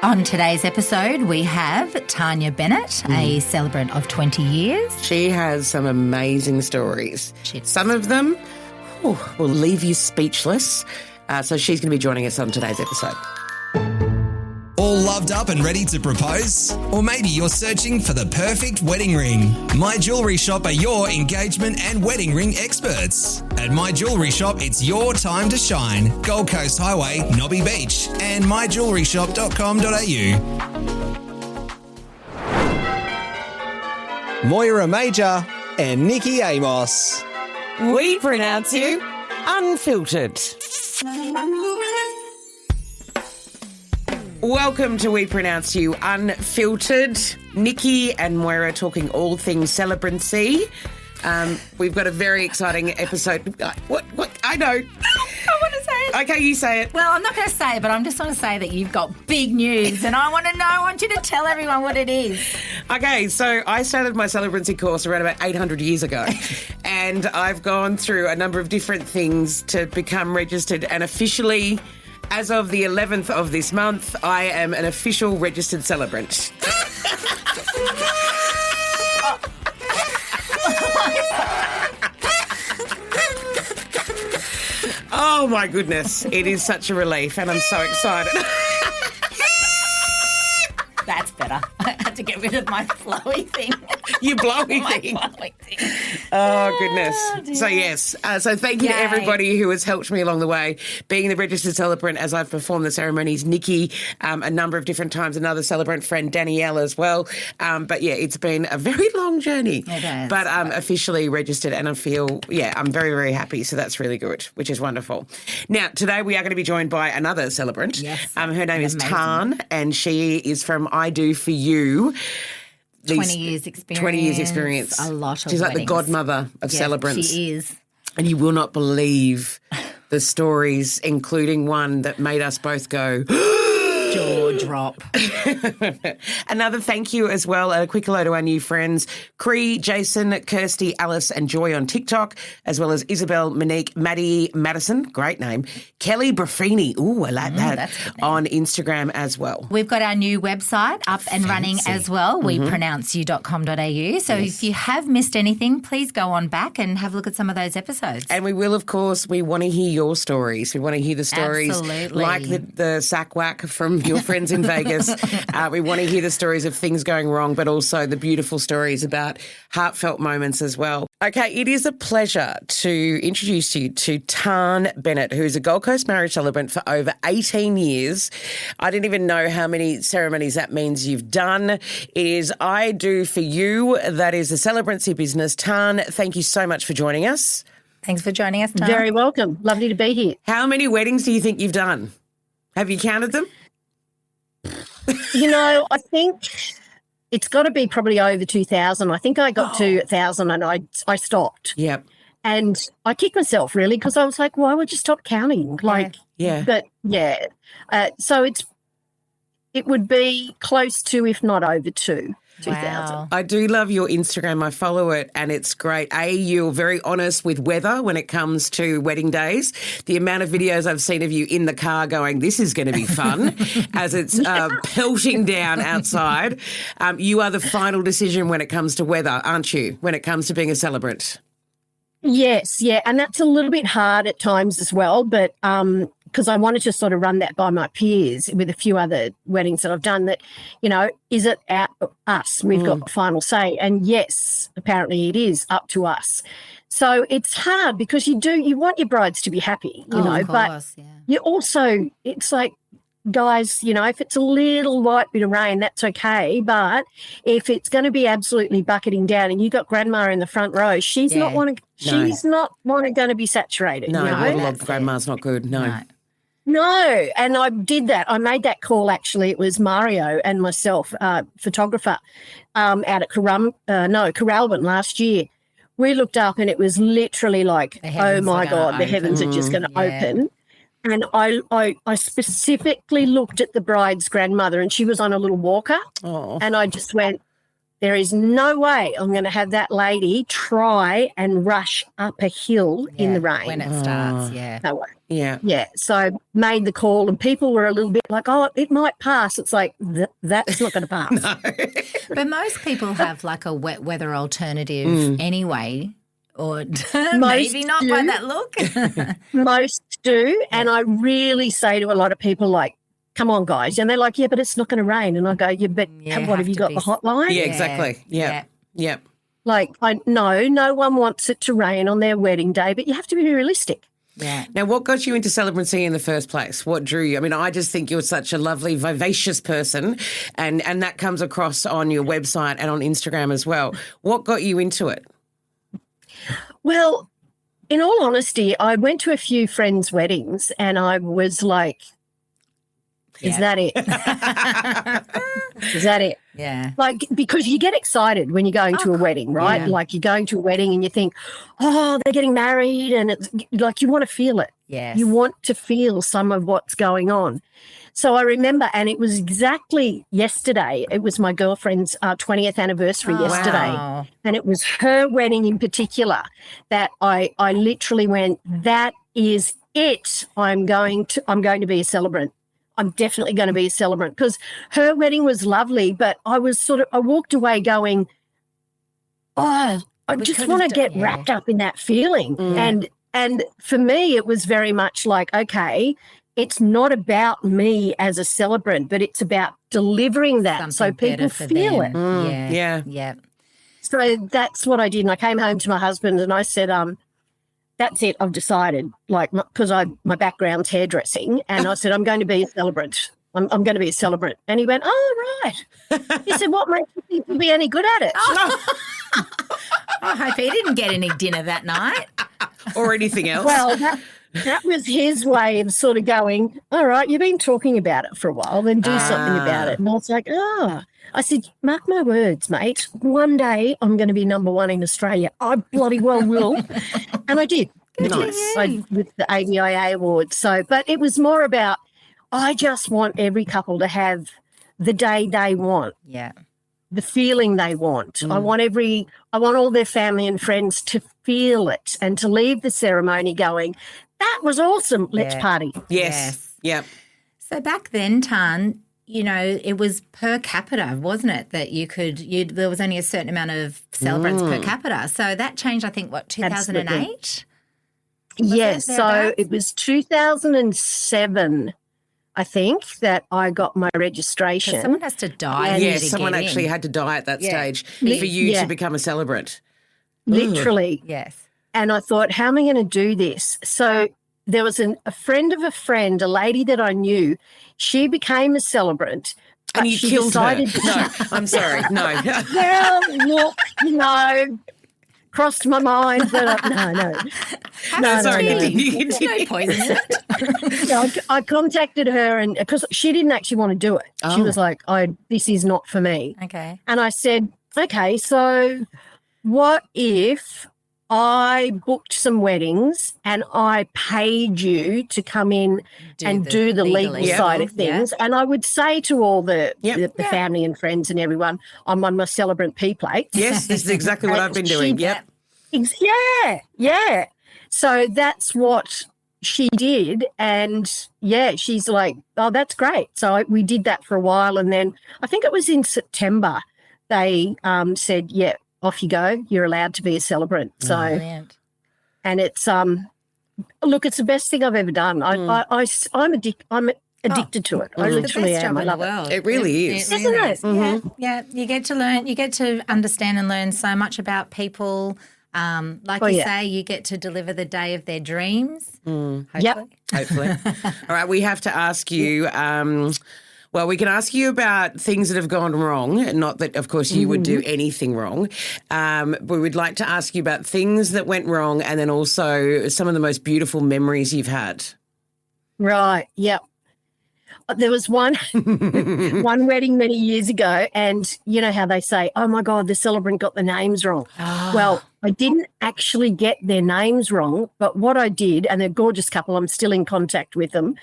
On today's episode, we have Tarnya Bennett, a celebrant of 20 years. She has some amazing stories. Some of them will leave you speechless. So she's going to be joining us on today's episode. All loved up and ready to propose? Or maybe you're searching for the perfect wedding ring. My Jewellery Shop are your engagement and wedding ring experts. At My Jewellery Shop, it's your time to shine. Gold Coast Highway, Nobby Beach, and myjewelleryshop.com.au. Moyra Major and Nicki Amos. We pronounce you unfiltered. Welcome to We Pronounce You Unfiltered. Nicki and Moyra talking all things celebrancy. We've got a very exciting episode. What? I know. I want to say it. Okay, you say it. Well, I'm not going to say it, but I'm just going to say that you've got big news and I want to know, I want you to tell everyone what it is. Okay, so I started my celebrancy course around about 800 years ago and I've gone through a number of different things to become registered, and officially, as of the 11th of this month, I am an official registered celebrant. Oh, my goodness. It is such a relief, and I'm so excited. That's better. I had to get rid of my flowy thing. Your blowy My thing. flowy thing. Oh, goodness. dear. So, yes. So thank you to Yay. everybody who has helped me along the way, being the registered celebrant as I've performed the ceremonies. Nicki, a number of different times, another celebrant friend, Danielle, as well. But, yeah, it's been a very long journey. It has. But I'm officially registered and I feel, I'm very, very happy. So that's really good, which is wonderful. Now, today we are going to be joined by another celebrant. Yes. Her name is Amazing. Tarn, and she is from I Do For You. 20 years experience. 20 years experience. A lot of She's like the weddings. godmother of Yes, celebrants. she is. And you will not believe the stories, including one that made us both go, Jaw drop. Another thank you as well. A quick hello to our new friends, Cree, Jason, Kirsty, Alice and Joy on TikTok, as well as Isabel, Monique, Maddie, Madison, great name, Kelly Braffini, ooh, I like that, that's a good name. on Instagram as well. We've got our new website up and running as well, wepronounceyou.com.au. So if you have missed anything, please go on back and have a look at some of those episodes. And we will, of course, we want to hear your stories. We want to hear the stories Absolutely. like the sack whack from your friends in Vegas. We want to hear the stories of things going wrong, but also the beautiful stories about heartfelt moments as well. Okay, it is a pleasure to introduce you to Tarn Bennett, who is a Gold Coast marriage celebrant for over 18 years. I didn't even know how many ceremonies that means you've done. It is I Do For You. That is a celebrancy business. Tarn, thank you so much for joining us. Thanks for joining us, Tom. Very welcome. Lovely to be here. How many weddings do you think you've done? Have you counted them? You know, I think it's got to be probably over 2,000. I think I got to 1,000 and I stopped. Yep. And I kicked myself really because I was like, why would you stop counting? Like, Yeah. but yeah. So it would be close to, if not over 2,000. Wow. I do love your Instagram. I follow it and it's great. You're very honest with weather when it comes to wedding days. The amount of videos I've seen of you in the car going, this is going to be fun, as it's pelting down outside. You are the final decision when it comes to weather, aren't you, when it comes to being a celebrant? Yes, yeah. And that's a little bit hard at times as well, but because I wanted to sort of run that by my peers with a few other weddings that I've done that, is it us? We've got final say. And yes, apparently it is up to us. So it's hard because you want your brides to be happy, Of but course, yeah. you also, it's like, guys, if it's a little light bit of rain, that's okay. But if it's going to be absolutely bucketing down and you got grandma in the front row, she's not going to be saturated. No, waterlogged That's grandma's not good. No. No, and I did that. I made that call, actually. It was Mario and myself, photographer, out at Corralbin last year. We looked up and it was literally like, oh, my God, the heavens are just going to open. And I specifically looked at the bride's grandmother and she was on a little walker. Oh. And I just went, there is no way I'm going to have that lady try and rush up a hill in the rain. When it starts, yeah. No way. Yeah. Yeah. So I made the call and people were a little bit like, oh, it might pass. It's like, that's not going to pass. But most people have like a wet weather alternative anyway, or maybe not by that look. Most do. And I really say to a lot of people, like, come on, guys. And they're like, yeah, but it's not going to rain. And I go, yeah, but what have you got, the hotline? Yeah, exactly. Yeah. Like, no one wants it to rain on their wedding day, but you have to be realistic. Yeah. Now, what got you into celebrancy in the first place? What drew you? I mean, I just think you're such a lovely, vivacious person, and that comes across on your website and on Instagram as well. What got you into it? Well, in all honesty, I went to a few friends' weddings and I was like, is that it? Is that it? Yeah. Like, because you get excited when you're going to a wedding, right? Yeah. Like you're going to a wedding and you think, oh, they're getting married, and it's like you want to feel it. Yes. You want to feel some of what's going on. So I remember, and it was exactly yesterday, it was my girlfriend's 20th anniversary yesterday. Wow. And it was her wedding in particular that I literally went, that is it. I'm going to be a celebrant. I'm definitely going to be a celebrant, because her wedding was lovely, but I walked away going, oh, I just want to get wrapped up in that feeling. And for me, it was very much like, okay, it's not about me as a celebrant, but it's about delivering that so people feel it. Yeah. So that's what I did. And I came home to my husband and I said, that's it. I've decided, like, because my background's hairdressing, and I said, I'm going to be a celebrant. I'm going to be a celebrant. And he went, oh, right. He said, what makes you think you'll be any good at it? I hope he didn't get any dinner that night. Or anything else? Well, that was his way of sort of going, all right, you've been talking about it for a while, then do something about it. And I was like, I said, mark my words, mate. One day I'm going to be number one in Australia. I bloody well will. And I did. Nice. With the AVIA Awards. So, but it was more about, I just want every couple to have the day they want. Yeah. The feeling they want. I want all their family and friends to feel it and to leave the ceremony going, that was awesome. Let's party. Yes. Yep. So back then, Tan, it was per capita, wasn't it? That there was only a certain amount of celebrants per capita. So that changed, I think, 2008? Yes. So it was 2007, I think, that I got my registration. Someone has to die. Yes, someone actually had to die at that stage for you to become a celebrant. Literally. Yes. And I thought, how am I going to do this? So there was a friend of a friend, a lady that I knew. She became a celebrant. And you killed her. No, I'm sorry. No. Well, look, crossed my mind. But no. No poison. No, I contacted her, and because she didn't actually want to do it. She was like, this is not for me. Okay. And I said, okay, so what if I booked some weddings and I paid you to come in and do the legal side of things? And I would say to all the family and friends and everyone, I'm on my celebrant P plate. Yes, this is exactly what I've been doing. Yep. Yeah. So that's what she did. And, she's like, oh, that's great. So we did that for a while. And then I think it was in September they said, off you go. You're allowed to be a celebrant. So, and it's it's the best thing I've ever done. I'm addicted to it. I literally am. I love it. It really is, isn't it? Mm-hmm. Yeah. You get to learn. You get to understand and learn so much about people. Say, you get to deliver the day of their dreams. Hopefully. All right. We have to ask you. Well, we can ask you about things that have gone wrong. Not that, of course, you would do anything wrong. We would like to ask you about things that went wrong, and then also some of the most beautiful memories you've had. Right. Yep. There was one wedding many years ago, and you know how they say, oh, my God, the celebrant got the names wrong. Well, I didn't actually get their names wrong, but what I did, and they're a gorgeous couple, I'm still in contact with them,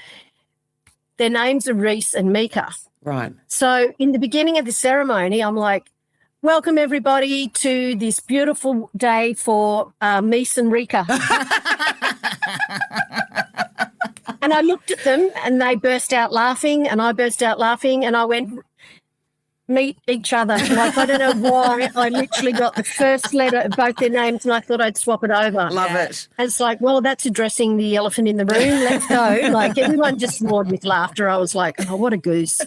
their names are Reese and Mika. Right. So in the beginning of the ceremony, I'm like, welcome everybody to this beautiful day for Mies and Rika. And I looked at them and they burst out laughing and I burst out laughing and I went, meet each other. Like, I don't know why. I literally got the first letter of both their names and I thought I'd swap it over. Love it. And it's like, well, that's addressing the elephant in the room. Let's go. Like, everyone just roared with laughter. I was like, oh, what a goose,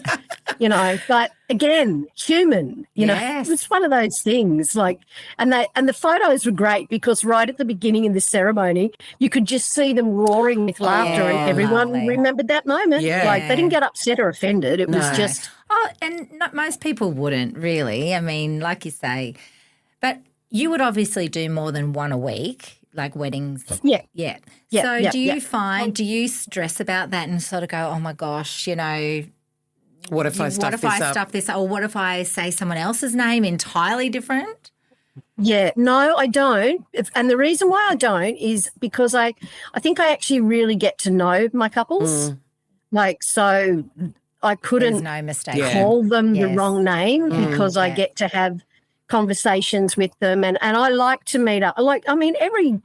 But again, human, Yes. It was one of those things. Like, and the photos were great because right at the beginning of the ceremony, you could just see them roaring with laughter, and everyone lovely. remembered that moment. Yeah. Like, they didn't get upset or offended. It was No. just. Oh, and not most people wouldn't really. I mean, like you say, but you would obviously do more than one a week, like weddings. Yeah. Yeah. Yeah, So yeah, do you yeah. do you stress about that and sort of go, oh my gosh, What if I stuff stuff this up? Or what if I say someone else's name entirely different? Yeah, no, I don't. And the reason why I don't is because I think I actually really get to know my couples. Like, so I There's couldn't no mistake. Yeah. call them the Yes. wrong name because I get to have conversations with them and I like to meet up.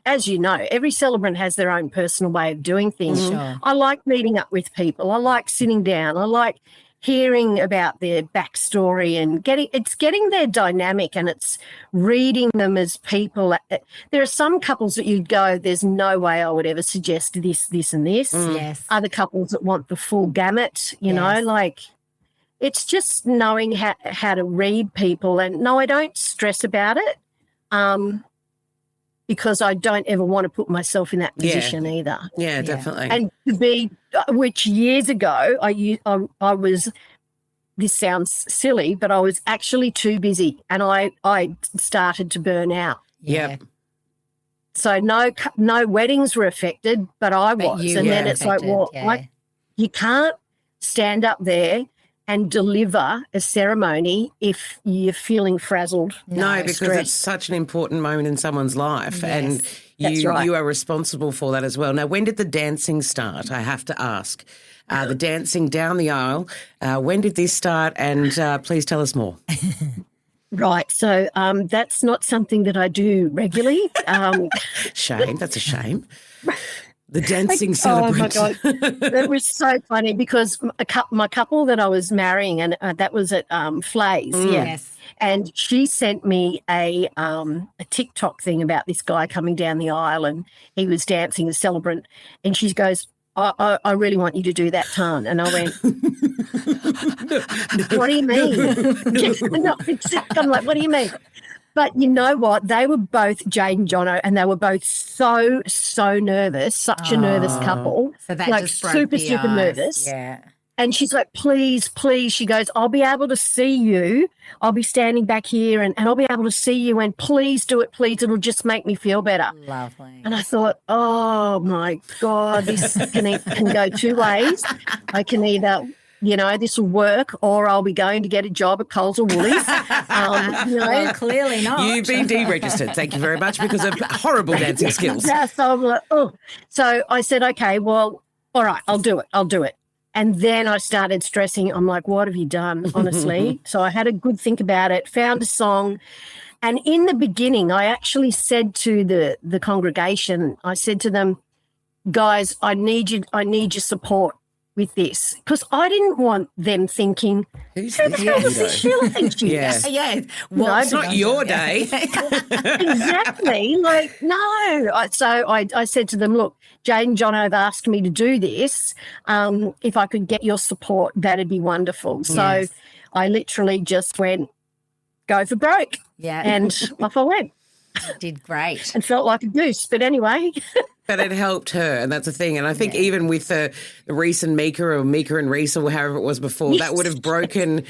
As you know, every celebrant has their own personal way of doing things. Sure. I like meeting up with people. I like sitting down. I like hearing about their backstory and getting their dynamic and it's reading them as people. There are some couples that you'd go, there's no way I would ever suggest this, this and this. Yes. Other couples that want the full gamut, Yes. like it's just knowing how to read people. And no, I don't stress about it because I don't ever want to put myself in that position either. Yeah, definitely. And to be, which years ago, I was, this sounds silly, but I was actually too busy and I started to burn out. Yep. So no weddings were affected, but I But was. you And were then it's like, affected, well, yeah. you can't stand up there and deliver a ceremony if you're feeling frazzled. No, because stressed. it's such an important moment in someone's life, and That's you right. you are responsible for that as well. Now, when did the dancing start? I have to ask. The dancing down the aisle. When did this start? And please tell us more. Right. So that's not something that I do regularly. Shame. That's a shame. The dancing celebrant. Oh, my God. That was so funny because my couple that I was marrying, and that was at Flay's, Yes. And she sent me a TikTok thing about this guy coming down the aisle and he was dancing as Celebrant. And she goes, I really want you to do that, Tan. And I went, what do you mean? No, I'm like, what do you mean? But you know what? They were both Jade and Jono, and they were both so nervous, such a nervous couple. So that like just broke super the ice. nervous. Yeah. And she's like, please, please. She goes, I'll be able to see you. I'll be standing back here and I'll be able to see you. And please do it, please. It'll just make me feel better. Lovely. And I thought, oh, my God, this can go two ways. I can either, this will work or I'll be going to get a job at Coles or Woolies. Well, clearly not. You've been deregistered. Thank you very much because of horrible dancing skills. Yeah, so I'm like, oh. So I said, okay, well, all right, I'll do it. And then I started stressing. I'm like, what have you done, honestly? So I had a good think about it, found a song. And in the beginning, I actually said to the congregation, I said to them, guys, I need your support with this. Because I didn't want them thinking, Who's who the hell does this Sheila think she Yeah. is? Yeah. No, It's not your day. Exactly. Like, no. I said to them, look, Jade and John have asked me to do this. If I could get your support, that'd be wonderful. So Yes. I literally just went, go for broke. Yeah. And off I went Did great. and felt like a goose. But anyway, But it helped her, and that's the thing. And I think even with the recent Mika and Reese or however it was before, that would have broken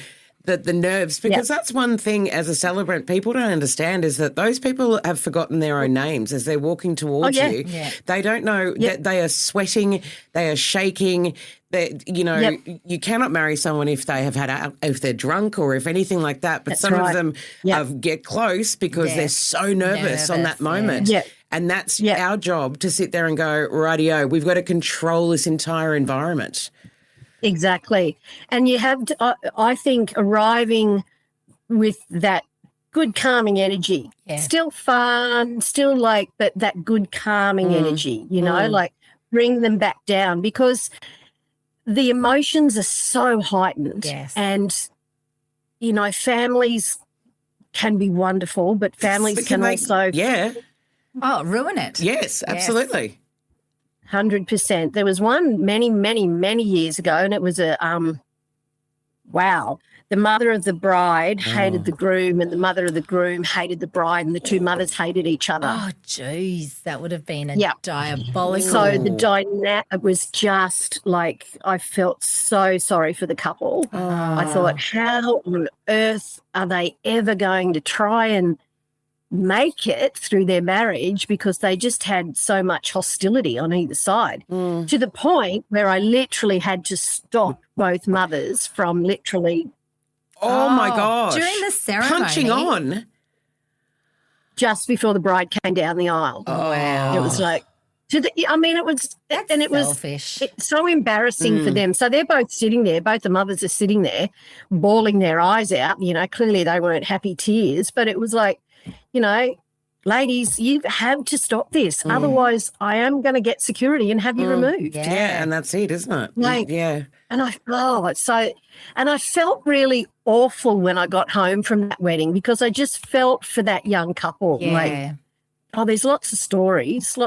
the nerves, because that's one thing as a celebrant people don't understand is that those people have forgotten their own names as they're walking towards you. Yeah. They don't know that they are sweating, they are shaking. You cannot marry someone if they have if they're drunk or if anything like that. But That's some of right. them get close because they're so nervous on that moment. Yeah. And that's our job to sit there and go, rightio, we've got to control this entire environment. exactly. And you have to, I think arriving with that good calming energy. Yeah. Still fun, still like that good calming energy, like bring them back down because the emotions are so heightened. Yes. And, families can be wonderful, but families can also ruin it. Yes, absolutely. 100%. There was one many, many, many years ago, and it was the mother of the bride hated the groom, and the mother of the groom hated the bride, and the two mothers hated each other. Oh, geez, that would have been diabolical. So the dynamic was just like I felt so sorry for the couple. I thought, how on earth are they ever going to try and make it through their marriage because they just had so much hostility on either side to the point where I literally had to stop both mothers from literally my gosh. During the ceremony. Punching on. Just before the bride came down the aisle. Oh, wow. It was like, it was, That's and it selfish. was so embarrassing for them. So they're both sitting there, both the mothers are sitting there, bawling their eyes out. Clearly they weren't happy tears, but it was like, ladies, you have to stop this. Otherwise, I am going to get security and have you removed. Yeah, and that's it, isn't it? Like, yeah. And I felt really awful when I got home from that wedding because I just felt for that young couple. Yeah. Like, there's lots of stories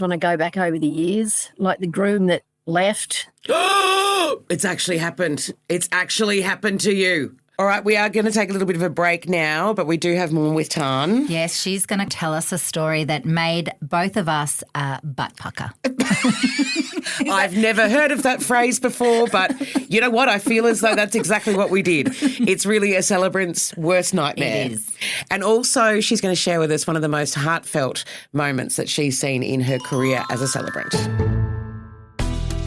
when I go back over the years, like the groom that left. It's actually happened. It's actually happened to you. All right, we are going to take a little bit of a break now, but we do have more with Tarn. Yes, she's going to tell us a story that made both of us butt pucker. I've never heard of that phrase before, but you know what? I feel as though that's exactly what we did. It's really a celebrant's worst nightmare. It is. And also she's going to share with us one of the most heartfelt moments that she's seen in her career as a celebrant.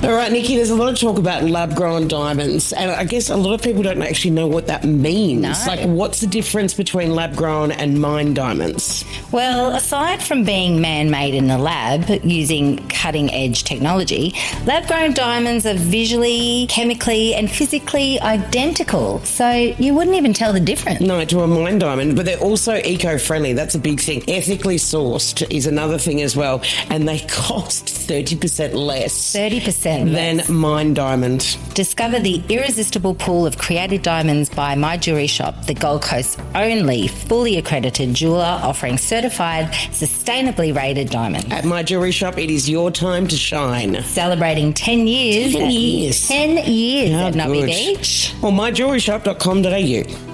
All right, Nicki, there's a lot of talk about lab-grown diamonds, and I guess a lot of people don't actually know what that means. No. Like, what's the difference between lab-grown and mine diamonds? Well, aside from being man-made in the lab using cutting-edge technology, lab-grown diamonds are visually, chemically and physically identical, so you wouldn't even tell the difference. No, to a mine diamond, but they're also eco-friendly. That's a big thing. Ethically sourced is another thing as well, and they cost 30% less. 30% than less. mine diamond. Discover the irresistible pool of created diamonds by My Jewelry Shop, the Gold Coast's only fully accredited jeweller offering certified, sustainably rated diamonds. At My Jewelry Shop, it is your time to shine. Celebrating 10 years. 10 years. 10 years How at Nobby good. Beach. Or myjewelryshop.com.au.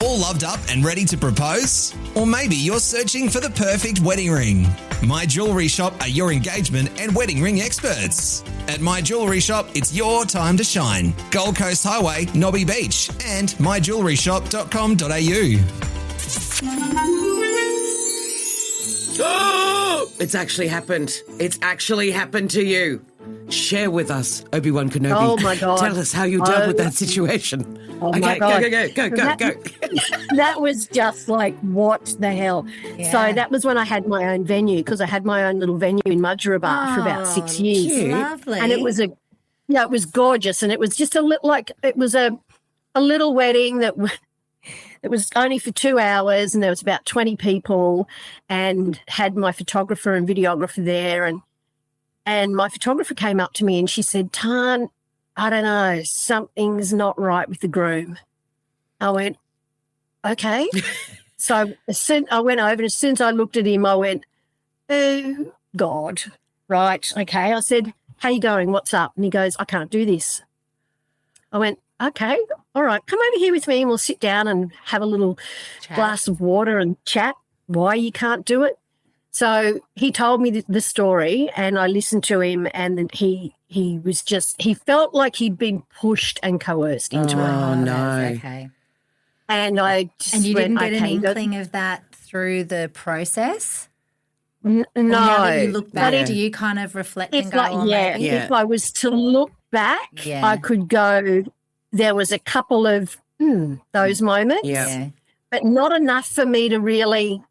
All loved up and ready to propose? Or maybe you're searching for the perfect wedding ring. My Jewelry Shop are your engagement and wedding ring experts. At My Jewelry Shop, it's your time to shine. Gold Coast Highway, Nobby Beach, and myjewelryshop.com.au. It's actually happened. It's actually happened to you. Share with us, Obi-Wan Kenobi. Oh, my God. Tell us how you dealt with that situation. Oh, okay, my God. Go. That was just like, what the hell? Yeah. So that was when I had my own venue, because I had my own little venue in Moyra for about 6 years. cute. Lovely. And it was it was gorgeous. And it was just it was a little wedding that it was only for 2 hours, and there was about 20 people, and had my photographer and videographer there. And my photographer came up to me and she said, Tarn, I don't know, something's not right with the groom. I went, okay. So I went over, and as soon as I looked at him, I went, oh, God. Right, okay. I said, how you going? What's up? And he goes, I can't do this. I went, okay, all right, come over here with me and we'll sit down and have a little glass of water and chat why you can't do it. So he told me the story, and I listened to him, and then he felt like he'd been pushed and coerced into it. Oh, no. That's okay. And I just And you went, didn't get an okay, inkling of that through the process? no. Or now that you look back, Yeah. do you kind of reflect and If go, maybe? Yeah. if I was to look back, Yeah. I could go, there was a couple of those moments, Yeah. but not enough for me to really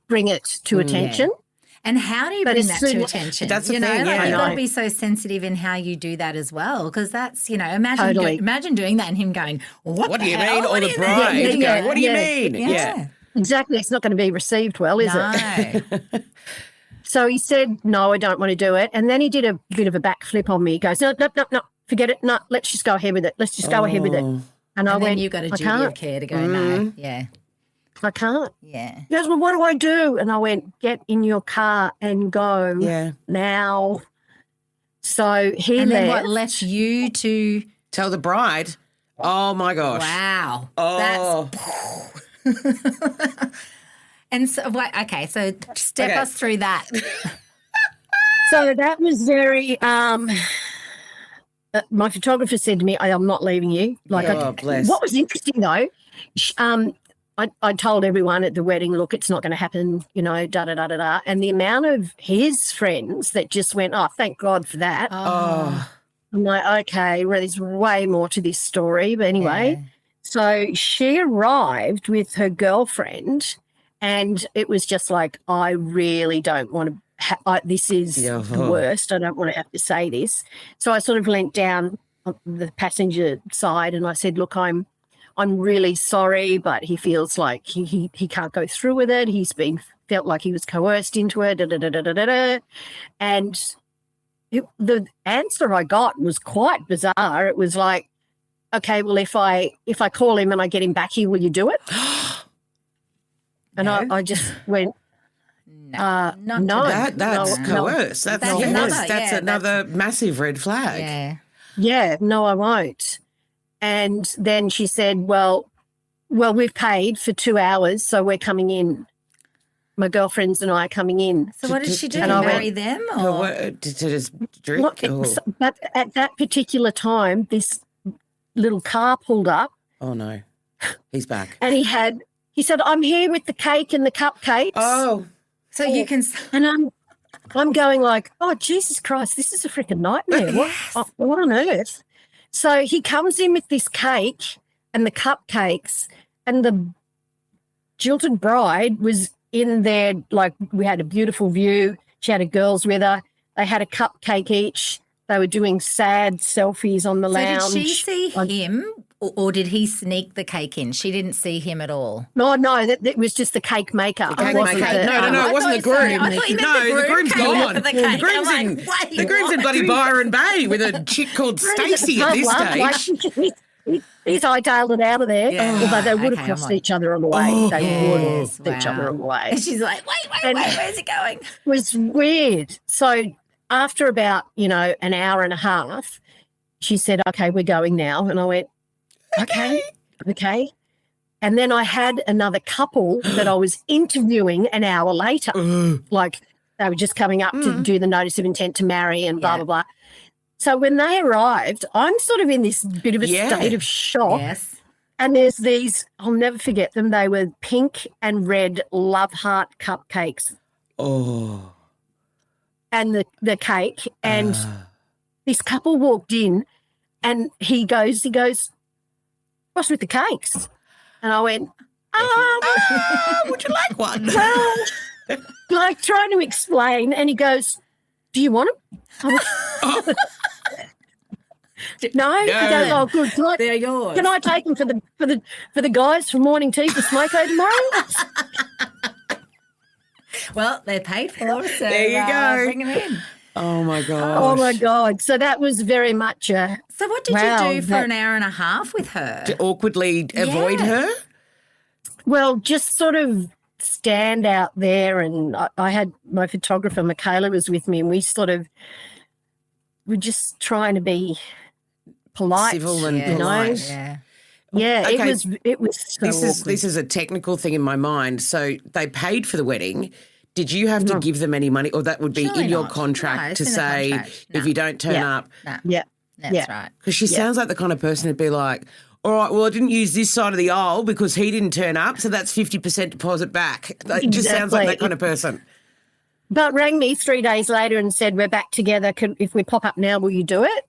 bring it to attention. And how do you But bring as that soon- to attention? That's the you know, thing, like yeah. you've got I to know. be so sensitive in how you do that as well, because that's, you know, Totally. imagine doing that and him going, What do you hell? mean? Or What the do you bride mean?" Yeah, going, what do you yeah, mean? Yeah. Exactly. It's not going to be received well, is it? No. So he said, no, I don't want to do it. And then he did a bit of a backflip on me. He goes, no, forget it. No, let's just go ahead with it. Let's just go ahead with it. Oh. And I And then went, you've got a I duty can't. of care to go, no. Yeah. I can't. Yeah. He goes, well, what do I do? And I went, get in your car and go Yeah. now. So he And then left. what left you to, Tell the bride. Oh, my gosh. wow. Oh. And so, okay, so step Okay. us through that. So that was very. My photographer said to me, "I'm not leaving you." Like, Oh, bless. what was interesting though, I told everyone at the wedding, "Look, it's not going to happen," you know, da da da da da. And the amount of his friends that just went, "Oh, thank God for that." Oh. I'm like, okay, well, there's way more to this story, but anyway. Yeah. So she arrived with her girlfriend, and it was just like, I really don't want to. This is Yeah. the worst. I don't want to have to say this. So I sort of leant down on the passenger side, and I said, "Look, I'm really sorry, but he feels like he can't go through with it. Felt like he was coerced into it." Da, da, da, da, da, da. And the answer I got was quite bizarre. It was like, okay, well, if I call him and I get him back here, will you do it? And No. I just went, Not no. That's No, coerce. That's That's another massive red flag. Yeah. yeah, no, I won't. And then she said, well, we've paid for 2 hours, so we're coming in. My girlfriends and I are coming in. So what did she do? And I Marry went- them? To Or? what- to just drink? Look, or- but at that particular time, this little car pulled up, Oh, no. He's back. and he said, "I'm here with the cake and the cupcakes." Oh. So you can, And I'm going like, oh, Jesus Christ, this is a freaking nightmare. What on earth? So he comes in with this cake and the cupcakes, and the jilted bride was in there. Like, we had a beautiful view. She had her girls with her. They had a cupcake each. They were doing sad selfies on the so lounge. did she see him or did he sneak the cake in? She didn't see him at all. No, that was just the cake maker. The cake It wasn't maker. the- No, it wasn't the sorry, groom. I thought you meant No, the groom's came gone. out for the cake. The groom's I'm in, like, wait, the groom's in what? bloody Byron Bay with a chick called Stacey at this stage. He's hightailed it out of there. Yeah. Although they would have Okay, crossed I'm like- each other on the way. They would have Yes, crossed each other on the way. And she's like, wait, where's it going? It was weird. So after about, an hour and a half, she said, "Okay, we're going now." And I went, okay. And then I had another couple that I was interviewing an hour later. Like, they were just coming up to do the notice of intent to marry and blah, Yeah. blah, blah. So when they arrived, I'm sort of in this bit of a Yeah. state of shock. Yes. And there's these, I'll never forget them. They were pink and red love heart cupcakes Oh. and the cake. And this couple walked in, and he goes, "What's with the cakes?" And I went, Would you like one? well, like trying to explain. And he goes, "Do you want them?" No. He goes, "Oh, good. They're yours. Can I take them for the guys for morning tea for smoko tomorrow?" Well, they're paid for, so There you go. bring them in. Oh, my God. Oh my God. So that was very much So what did Wow, you do for an hour and a half with her? To awkwardly avoid Yeah. her? well, just sort of stand out there. And I had my photographer, Michaela, was with me, and we sort of were just trying to be polite. Civil and Yeah. polite. Yeah. Yeah, Okay. it was so awkward. This is a technical thing in my mind. So they paid for the wedding. Did you have to give them any money, or that would be Surely in your not. No, contract it's to in the say contract. if No. you don't turn Yeah. up? No, Yeah. that's Yeah. right. Because she sounds like the kind of person who'd be like, "All right, well, I didn't use this side of the aisle because he didn't turn up, so that's 50% deposit back." Like, it just sounds like Exactly. that kind of person. But rang me 3 days later and said, "We're back together. If we pop up now, will you do it?"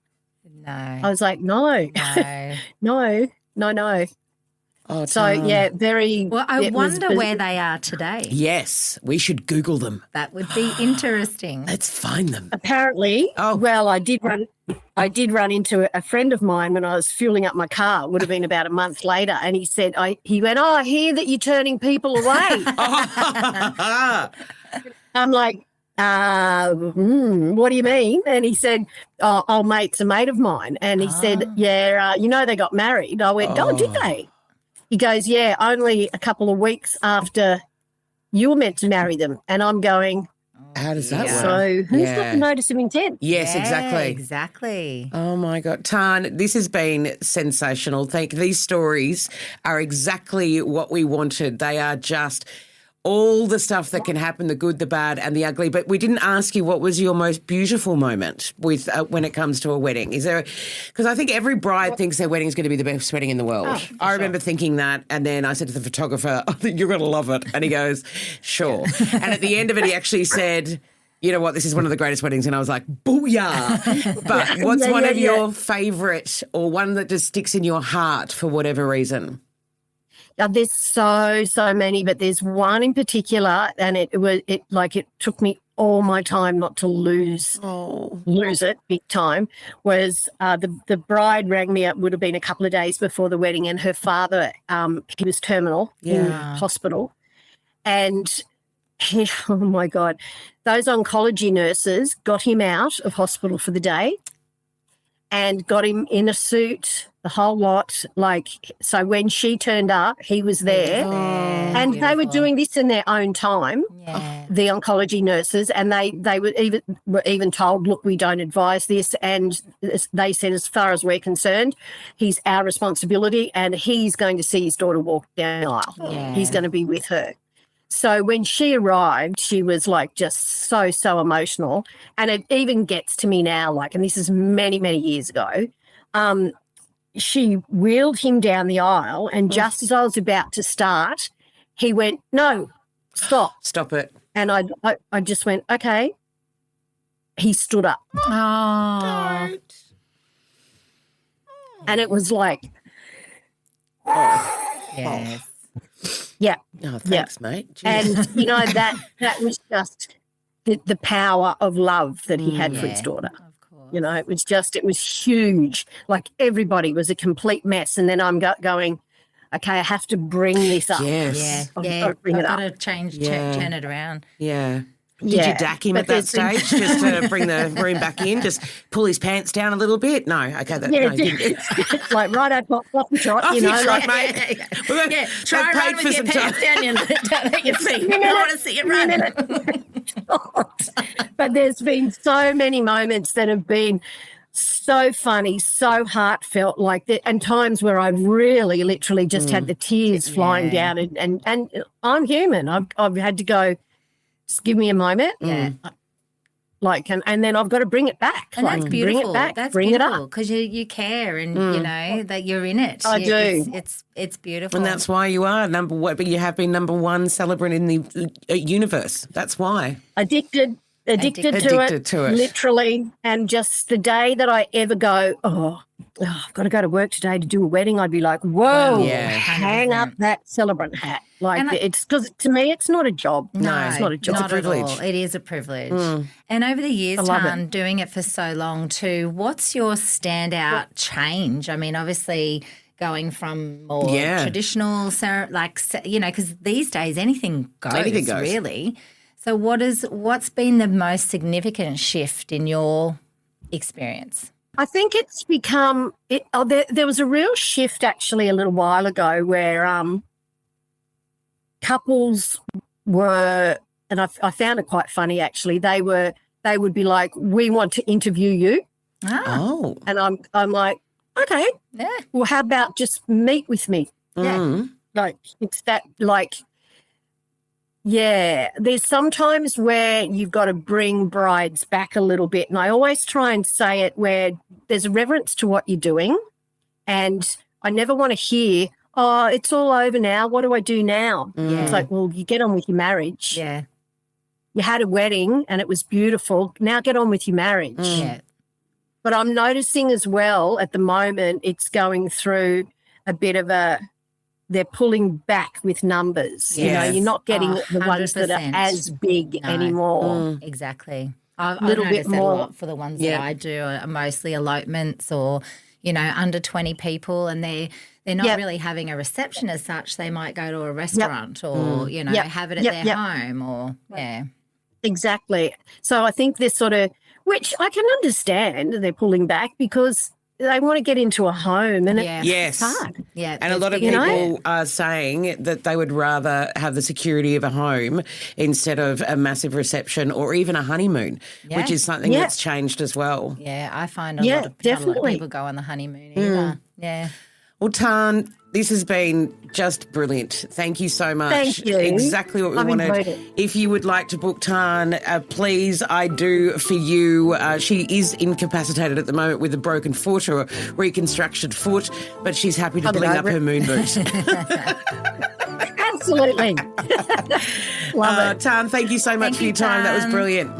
No. I was like, "No, No. no." Oh, So, Tarn. yeah, very. Well, I it was wonder where they are today. Yes, we should Google them. That would be interesting. Let's find them. Apparently, Oh. well, I did run into a friend of mine when I was fueling up my car. It would have been about a month later, and he said, he went, "Oh, I hear that you're turning people away." I'm like, what do you mean? And he said, "Oh, mate's a mate of mine," and he said, "Yeah, they got married." I went, "Oh, did they?" He goes, "Yeah, only a couple of weeks after you were meant to marry them," and I'm going, How does that work? so who's got Yeah. the notice of intent? Yes, Yeah, exactly. Exactly. Oh my God, Tarn, this has been sensational. These stories are exactly what we wanted. They are just all the stuff that can happen, the good, the bad, and the ugly. But we didn't ask you what was your most beautiful moment with when it comes to a wedding. Is there? Because I think every bride thinks their wedding is going to be the best wedding in the world. I remember thinking that, and then I said to the photographer, "I think you're going to love it," and he goes, "Sure." And at the end of it, he actually said, "You know what? This is one of the greatest weddings." And I was like, "Booyah!" But what's one of your favourite, or one that just sticks in your heart for whatever reason? There's so many, but there's one in particular, and it took me all my time not to lose it big time. Was the bride rang me up, would have been a couple of days before the wedding, and her father, he was terminal in hospital, and oh my God, those oncology nurses got him out of hospital for the day and got him in a suit, the whole lot. So when she turned up, he was there. And they were doing this in their own time, the oncology nurses, and they were even told, "Look, we don't advise this." And they said, as far as we're concerned, he's our responsibility, and he's going to see his daughter walk down the aisle. Yeah. He's going to be with her. So when she arrived, she was just so emotional. And it even gets to me now, and this is many, many years ago. She wheeled him down the aisle, and just as I was about to start, he went, "No, stop." Stop it. And I just went, "Okay." He stood up. Oh. And it was like, Yes. yeah. Oh, thanks, mate. Jeez. And, that was just the power of love that he had for his daughter. Of course. It was huge. Everybody was a complete mess. And then I'm going, okay, I have to bring this up. Yes. I've got to bring it I've up. got to turn it around. Yeah. Did Yeah, you dack him but at that there's been- stage just to bring the room back in? Just pull his pants down a little bit? No. Okay. Yeah, No, you didn't. it's like, right, I've got off the trot, Off you your know. trot, like- mate. Yeah, try I've run paid with for your some pants time. down. Don't let your feet. I want to see you run. But there's been so many moments that have been so funny, so heartfelt, and times where I've really literally just had the tears flying down, and I'm human. I've had to go, just give me a moment. Yeah. And then I've got to bring it back. And that's beautiful. Bring it back, That's bring beautiful it up. because you care and you know that you're in it. I do. It's beautiful. And that's why you are number one, but you have been number one celebrant in the universe. That's why. Addicted to Addicted to it. literally. And just the day that I ever go, I've got to go to work today to do a wedding, I'd be like, whoa, Yeah. hang up that celebrant hat. It's because to me, it's not a job. No, it's not a job. Not It's a privilege. at all. It is a privilege. And over the years, I love it. Tan, doing it for so long too, what's your standout change? I mean, obviously going from more traditional, because these days anything goes. Anything goes. Really. So what's been the most significant shift in your experience? I think it's become there was a real shift actually a little while ago where couples were, and I found it quite funny actually, they would be like, "We want to interview you." Oh. And I'm like, "Okay, Yeah. well, how about just meet with me?" Mm. It's that yeah, there's sometimes where you've got to bring brides back a little bit. And I always try and say it where there's a reverence to what you're doing. And I never want to hear, "Oh, it's all over now. What do I do now?" It's like, well, you get on with your marriage. Yeah. You had a wedding and it was beautiful. Now get on with your marriage. Yeah. But I'm noticing as well at the moment it's going through a bit of a they're pulling back with numbers. You know, Yes. you're not getting the ones that are 100%. as big anymore. Exactly. I've Little noticed bit that more. a lot for the ones Yeah. that I do are mostly elopements or, under 20 people, and they're not Yep. really having a reception as such. They might go to a restaurant or, Yep. have it at Yep. their Yep. home or, yeah. Exactly. So I think this sort of, which I can understand they're pulling back because they want to get into a home and Yeah. Yes. it's hard. Yeah. And a lot of You know? people are saying that they would rather have the security of a home instead of a massive reception or even a honeymoon, which Yeah. is something Yeah. that's changed as well. Yeah, I find not a Yeah, lot of definitely. people go on the honeymoon either. Yeah. Well, Tarn, this has been just brilliant. Thank you so much. Thank you. Exactly what we I've wanted. enjoyed it. If you would like to book Tarn, please, I do for you. She is incapacitated at the moment with a broken foot or a reconstructed foot, but she's happy to I'll get bling up over her it. moon boot. Absolutely. Love it. Tarn, thank you so much Thank for your you, time. That was Tarn. brilliant.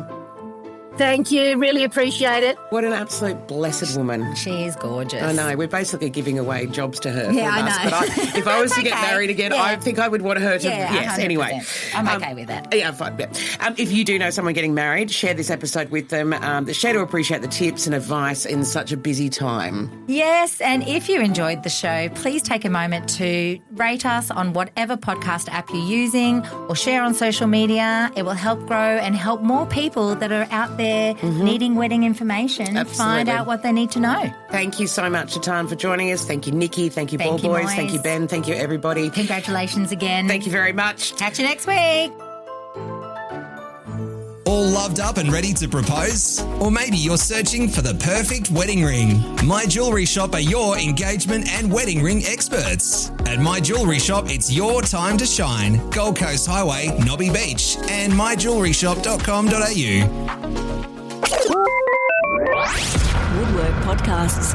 Thank you. Really appreciate it. What an absolute blessed woman. She is gorgeous. I know. We're basically giving away jobs to her. Yeah, from I us. know. But if I was That's to get okay. married again, Yeah. I think I would want her to. Yeah, yes, 100%. anyway. I'm okay with that. Yeah, fine. Yeah. If you do know someone getting married, share this episode with them. Share to appreciate the tips and advice in such a busy time. Yes, and if you enjoyed the show, please take a moment to rate us on whatever podcast app you're using or share on social media. It will help grow and help more people that are out there needing wedding information find Absolutely. out what they need to know. Thank you so much to Tarn for joining us. Thank you, Nicki. Thank you, Ball Thank you, Boys. Moyes. Thank you, Ben. Thank you, everybody. Congratulations again. Thank you very much. Catch you next week. All loved up and ready to propose? Or maybe you're searching for the perfect wedding ring. My Jewellery Shop are your engagement and wedding ring experts. At My Jewellery Shop, it's your time to shine. Gold Coast Highway, Nobby Beach, and myjewelleryshop.com.au. Woodwork Podcasts.